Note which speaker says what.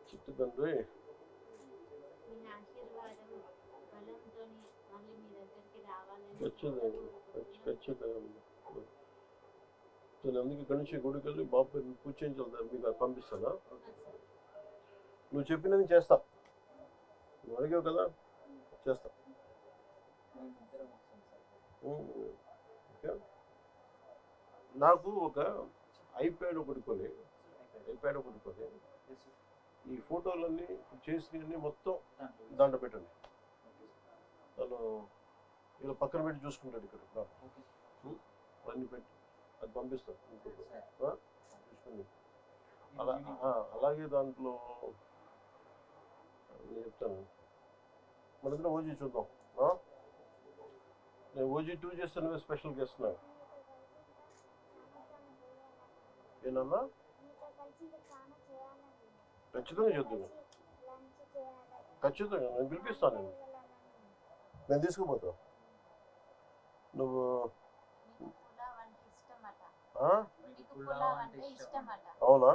Speaker 1: చిట్టు తండ్రి ఖచ్చితంగా నేను అందుకే ఇక్కడి నుంచి గుడికి వెళ్ళి బాబు పూజ చేయించాలి, మీకు పంపిస్తానా? నువ్వు చెప్పినది చేస్తా, నువ్వు అడిగావు కదా, చేస్తా. ఓకే, నాకు ఒక ఐప్యాడ్ ఒకటి కొని ఈ ఫోటోలన్నీ చేసినవన్నీ మొత్తం దాంట్లో పెట్టండి. తను ఇలా పక్కన పెట్టి చూసుకుంటాడు ఇక్కడ అన్నీ పెట్టి అది పంపిస్తాను చూసుకోండి. అలాగే దాంట్లో నేను చెప్తాను, మన దగ్గర ఓజీ చూద్దాం. నేను ఓజీ 2 చేస్తాను, స్పెషల్ చేస్తున్నా. ఏనన్నా ఖచ్చితంగా చేద్దాను, ఖచ్చితంగా నేను పిలిపిస్తాను. నేను తీసుకుపోతా. నువ్వు అవునా?